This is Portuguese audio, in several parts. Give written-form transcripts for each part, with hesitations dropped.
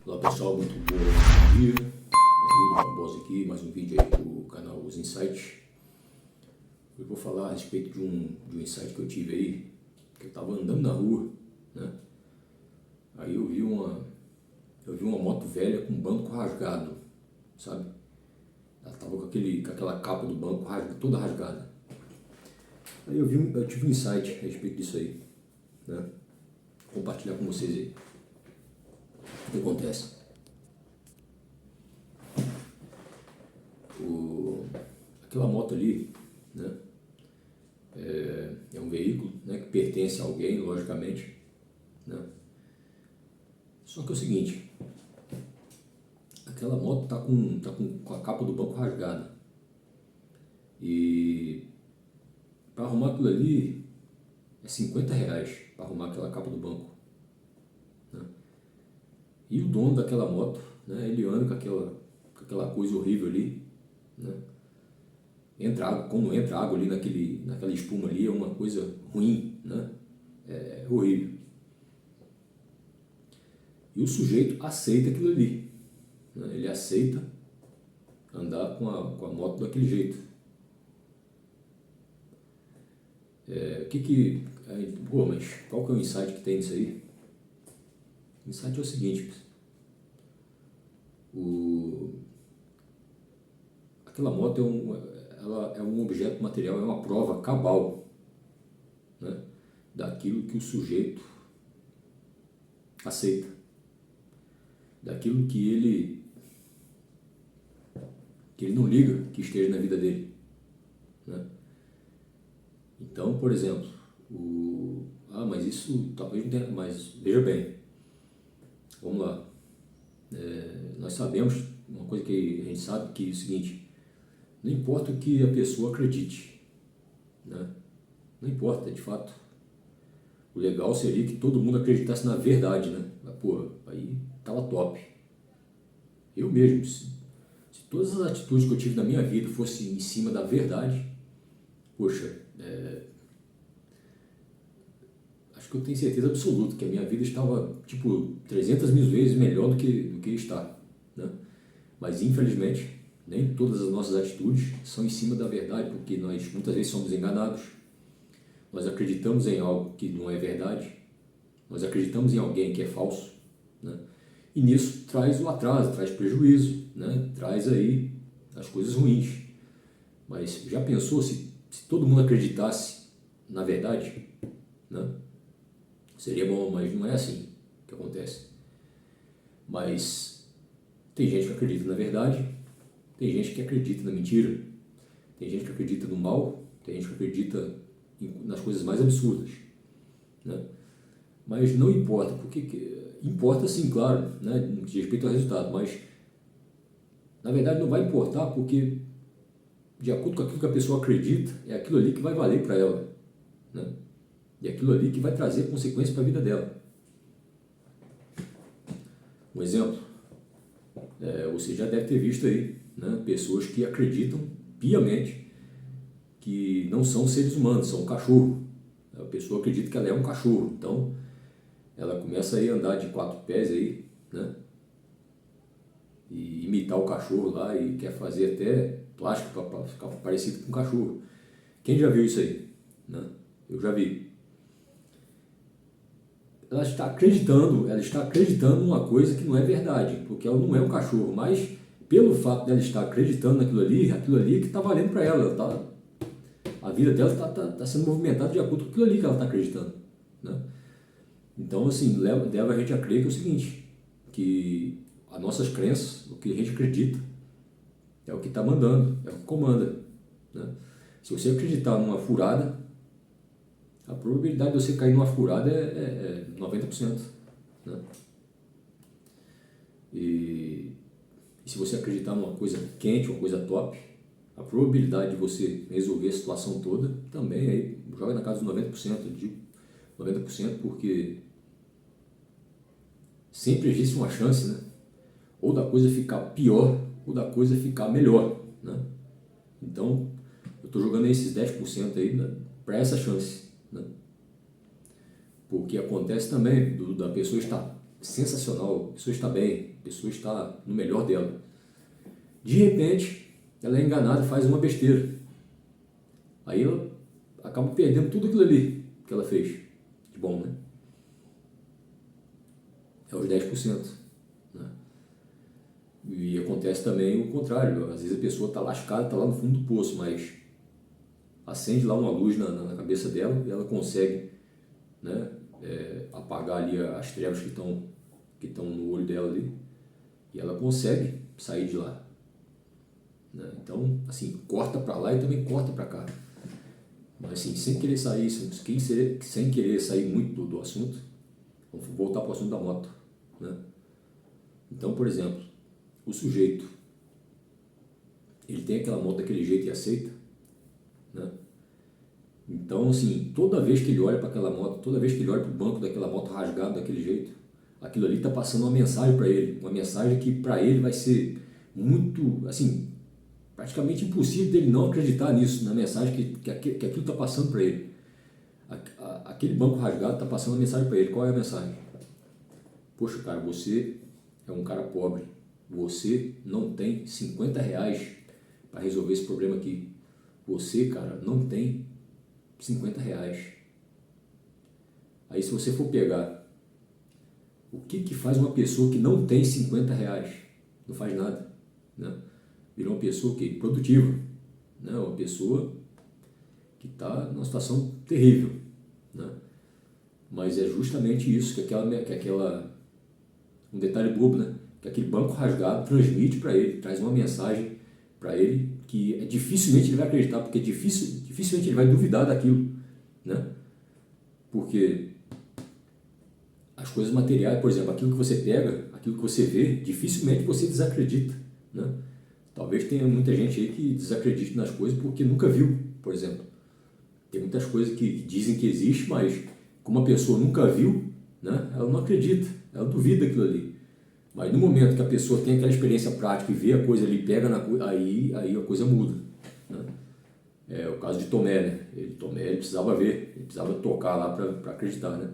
Olá pessoal, muito bom dia. Henrique Barbosa aqui, mais um vídeo aí do canal Os Insights. Eu vou falar a respeito de um insight que eu tive aí, que eu estava andando na rua, né? Aí eu vi uma moto velha com banco rasgado, sabe? Ela estava com aquela capa do banco toda rasgada. Aí eu tive um insight a respeito disso aí, né? Vou compartilhar com vocês aí o que acontece. Aquela moto ali, né, é um veículo, né, que pertence a alguém, logicamente, né? Só que é o seguinte, aquela moto tá com a capa do banco rasgada e para arrumar aquilo ali é R$ 50 para arrumar aquela capa do banco, né? E o dono daquela moto, né, ele anda com aquela coisa horrível ali, né? Quando entra água ali naquela espuma ali, é uma coisa ruim, né? É horrível. E o sujeito aceita aquilo ali, né? Ele aceita andar com a moto daquele jeito. Mas qual que é o insight que tem nisso aí? O insight é o seguinte, aquela moto ela é um objeto material, é uma prova cabal, né, daquilo que o sujeito aceita, daquilo que ele não liga que esteja na vida dele, né? Então, por exemplo, mas isso talvez não tenha, mas veja bem, vamos lá, nós sabemos, uma coisa que a gente sabe que é o seguinte, não importa o que a pessoa acredite, né? Não importa, de fato. O legal seria que todo mundo acreditasse na verdade, né? Pô, aí tava top. Eu mesmo, se todas as atitudes que eu tive na minha vida fossem em cima da verdade, poxa, acho que eu tenho certeza absoluta que a minha vida estava, 300 mil vezes melhor do que está, né? Mas, infelizmente, nem todas as nossas atitudes são em cima da verdade, porque nós muitas vezes somos enganados, nós acreditamos em algo que não é verdade, nós acreditamos em alguém que é falso, né? E nisso traz o atraso, traz prejuízo, né? Traz aí as coisas ruins. Mas já pensou se todo mundo acreditasse na verdade, né? Seria bom, mas não é assim que acontece. Mas tem gente que acredita na verdade, tem gente que acredita na mentira, tem gente que acredita no mal, tem gente que acredita nas coisas mais absurdas, né? Mas não importa, porque importa sim, claro, né, no que diz respeito ao resultado, mas na verdade não vai importar porque de acordo com aquilo que a pessoa acredita, é aquilo ali que vai valer para ela, né? E aquilo ali que vai trazer consequências para a vida dela. Um exemplo, você já deve ter visto aí, né, pessoas que acreditam piamente que não são seres humanos, são um cachorro. A pessoa acredita que ela é um cachorro, então ela começa aí a andar de 4 pés aí, né, e imitar o cachorro lá e quer fazer até plástico para ficar parecido com um cachorro. Quem já viu isso aí, né? Eu já vi. Ela está acreditando numa coisa que não é verdade, porque ela não é um cachorro, mas pelo fato dela estar acreditando naquilo ali, aquilo ali que está valendo para ela, a vida dela está sendo movimentada de acordo com aquilo ali que ela está acreditando, né? Então, assim, leva a gente a crer que é o seguinte, que as nossas crenças, o que a gente acredita, é o que está mandando, é o que comanda, né? Se você acreditar numa furada, a probabilidade de você cair numa furada é 90%, né? E se você acreditar numa coisa quente, uma coisa top, a probabilidade de você resolver a situação toda também aí joga na casa dos 90%, eu digo 90%, porque sempre existe uma chance, né? Ou da coisa ficar pior, ou da coisa ficar melhor, né? Então, eu estou jogando esses 10% aí, né, para essa chance, né? Porque acontece também da pessoa estar sensacional, a pessoa está bem, a pessoa está no melhor dela. De repente, ela é enganada e faz uma besteira. Aí ela acaba perdendo tudo aquilo ali que ela fez de bom, né? É os 10%. Né? E acontece também o contrário. Às vezes a pessoa está lascada, está lá no fundo do poço, mas acende lá uma luz na cabeça dela e ela consegue, né, apagar ali as trevas que estão no olho dela ali, e ela consegue sair de lá. Né? Então, assim, corta para lá e também corta para cá. Mas assim, sem querer sair muito do assunto, vamos voltar para o assunto da moto. Né? Então, por exemplo, o sujeito, ele tem aquela moto daquele jeito e aceita, né? Então, assim, toda vez que ele olha para aquela moto, toda vez que ele olha para o banco daquela moto rasgado daquele jeito, aquilo ali está passando uma mensagem para ele, uma mensagem que para ele vai ser muito, assim, praticamente impossível dele não acreditar nisso, na mensagem que aquilo está passando para ele. Aquele banco rasgado está passando uma mensagem para ele. Qual é a mensagem? Poxa, cara, você é um cara pobre, você não tem 50 reais para resolver esse problema aqui. Você, cara, não tem 50 reais. Aí se você for pegar, o que faz uma pessoa que não tem 50 reais? Não faz nada, né? Vira uma pessoa que produtiva, né? Uma pessoa que está numa situação terrível, né? Mas é justamente isso que um detalhe bobo, né? Que aquele banco rasgado transmite para ele, traz uma mensagem para ele que dificilmente ele vai acreditar, porque dificilmente ele vai duvidar daquilo, né? Porque as coisas materiais, por exemplo, aquilo que você pega, aquilo que você vê, dificilmente você desacredita, né? Talvez tenha muita gente aí que desacredite nas coisas porque nunca viu, por exemplo. Tem muitas coisas que dizem que existe, mas como a pessoa nunca viu, né, ela não acredita, ela duvida daquilo ali. Mas no momento que a pessoa tem aquela experiência prática e vê a coisa ali, pega na coisa, aí a coisa muda, né? É o caso de Tomé, né? Ele precisava ver, ele precisava tocar lá para acreditar, né?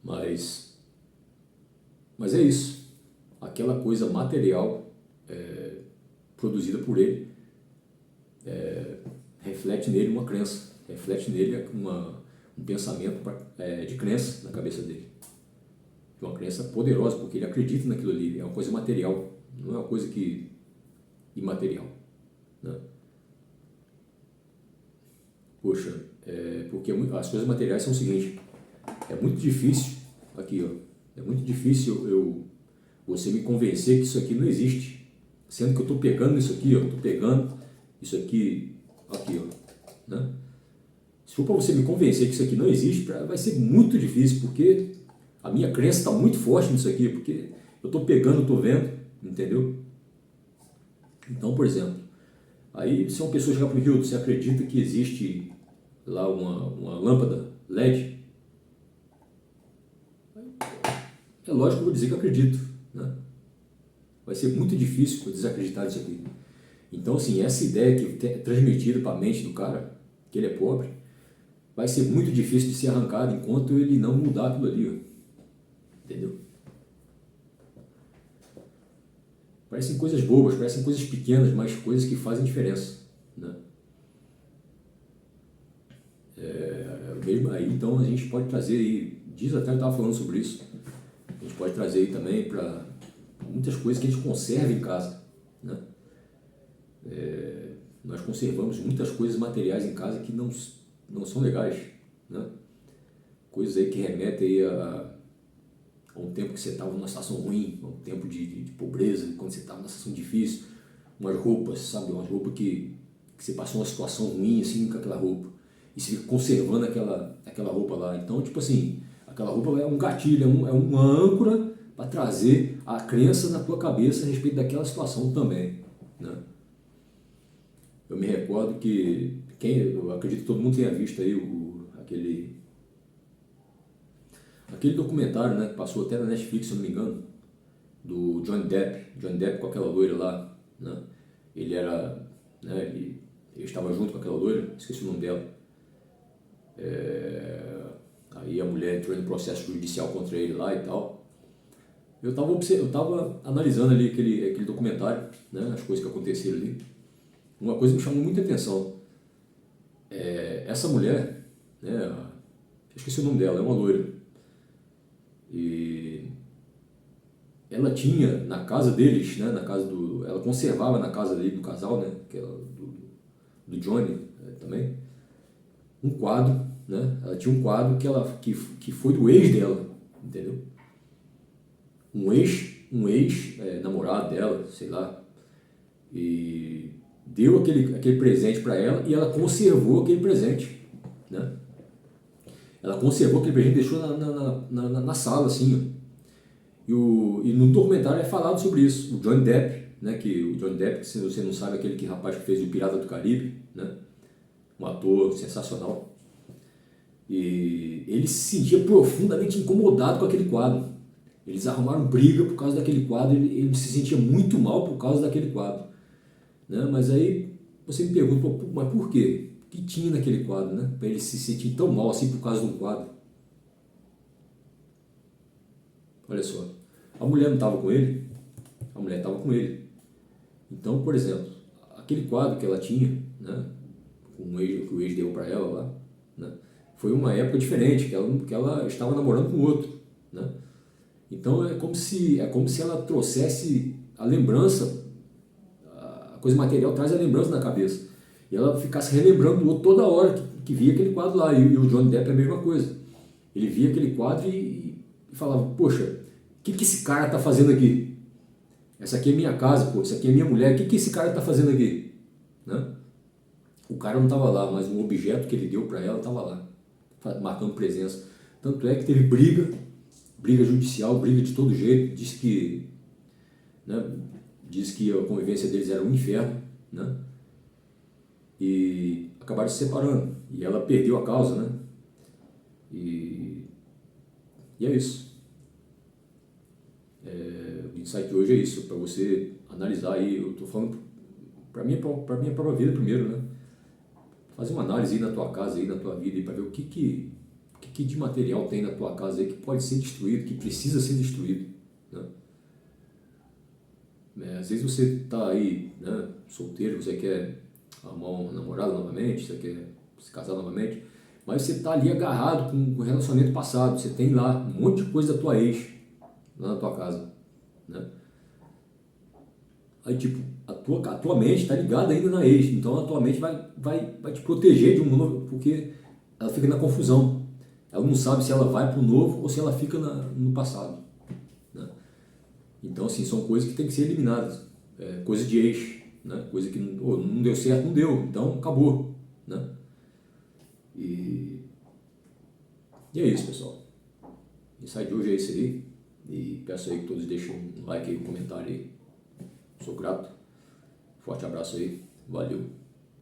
Mas é isso. Aquela coisa material produzida por ele reflete nele uma crença, reflete nele um pensamento de crença na cabeça dele. Uma crença poderosa, porque ele acredita naquilo ali, é uma coisa material, não é uma coisa imaterial, né? Poxa, porque as coisas materiais são o seguinte, é muito difícil, aqui ó, é muito difícil você me convencer que isso aqui não existe, sendo que eu estou pegando isso aqui, ó, estou pegando isso aqui, ó, né? Se for para você me convencer que isso aqui não existe, vai ser muito difícil, porque a minha crença está muito forte nisso aqui, porque eu estou pegando, estou vendo, entendeu? Então, por exemplo, aí se uma pessoa chegar para o Rio, você acredita que existe lá uma lâmpada LED? É lógico que eu vou dizer que eu acredito, né? Vai ser muito difícil eu desacreditar disso aqui. Então, assim, essa ideia que é transmitida para a mente do cara, que ele é pobre, vai ser muito difícil de ser arrancado enquanto ele não mudar aquilo ali, ó. Entendeu? Parecem coisas bobas, parecem coisas pequenas, mas coisas que fazem diferença, né? Mesmo aí, então, a gente pode trazer aí, diz até eu estava falando sobre isso, a gente pode trazer aí também para muitas coisas que a gente conserva em casa, né? Nós conservamos muitas coisas materiais em casa que não são legais, né? Coisas aí que remetem aí a um tempo que você estava numa situação ruim, a um tempo de pobreza, quando você estava numa situação difícil, umas roupas, sabe, umas roupas que você passou uma situação ruim assim com aquela roupa, e você fica conservando aquela roupa lá. Então, tipo assim, aquela roupa é um gatilho, é uma âncora para trazer a crença na tua cabeça a respeito daquela situação também, né? Eu me recordo que, eu acredito que todo mundo tenha visto aí aquele documentário, né, que passou até na Netflix, se eu não me engano, do Johnny Depp com aquela loira lá, né? Ele era, né, ele estava junto com aquela loira, esqueci o nome dela, Aí a mulher entrou em processo judicial contra ele lá e tal. Eu tava analisando ali aquele documentário, né, as coisas que aconteceram ali. Uma coisa me chamou muita atenção. Essa mulher, né, eu esqueci o nome dela, é uma loira. E ela tinha na casa deles, né, ela conservava na casa ali do casal, né, que era do Johnny também, um quadro, né? Ela tinha um quadro que foi do ex dela, entendeu? Um ex namorado dela, sei lá, e deu aquele presente para ela e ela conservou aquele presente, né? Ela conservou aquele presente e deixou na sala, assim, ó. E no documentário é falado sobre isso. O Johnny Depp, né, que se você não sabe, aquele rapaz que fez o Pirata do Caribe, né, um ator sensacional, e ele se sentia profundamente incomodado com aquele quadro. Eles arrumaram briga por causa daquele quadro, ele se sentia muito mal por causa daquele quadro, né? Mas aí você me pergunta, mas por quê? O que tinha naquele quadro, né, para ele se sentir tão mal assim por causa de um quadro? Olha só, a mulher não estava com ele, a mulher estava com ele. Então, por exemplo, aquele quadro que ela tinha, né, que o ex deu para ela lá, né, foi uma época diferente, que ela estava namorando com outro, né? Então é como se ela trouxesse a lembrança, a coisa material traz a lembrança na cabeça, e ela ficasse relembrando o outro toda hora que via aquele quadro lá. E o Johnny Depp é a mesma coisa, ele via aquele quadro e falava, poxa, o que esse cara está fazendo aqui? Essa aqui é minha casa, pô, essa aqui é minha mulher, o que esse cara está fazendo aqui? Né? O cara não estava lá, mas o objeto que ele deu para ela estava lá, marcando presença. Tanto é que teve briga judicial, briga de todo jeito, disse que a convivência deles era um inferno, né? E acabaram se separando, e ela perdeu a causa, né? E é isso. O insight de hoje é isso, para você analisar aí. Eu estou falando para minha própria vida primeiro, né? Fazer uma análise aí na tua casa, aí na tua vida, para ver o que de material tem na tua casa aí que pode ser destruído, que precisa ser destruído, né? Às vezes você está aí, né, solteiro, você quer arrumar um namorado novamente, você quer se casar novamente, mas você está ali agarrado com o relacionamento passado, você tem lá um monte de coisa da tua ex lá na tua casa, né? Aí tipo, a tua mente está ligada ainda na ex, então a tua mente vai te proteger de um novo, porque ela fica na confusão, ela não sabe se ela vai para o novo ou se ela fica no passado, né? Então assim, são coisas que tem que ser eliminadas, coisa de ex, né? Coisa que não deu certo, não deu, então acabou, né? E é isso, pessoal. O insight de hoje é esse aí, e peço aí que todos deixem um like aí, um comentário aí. Sou grato. Forte abraço aí. Valeu.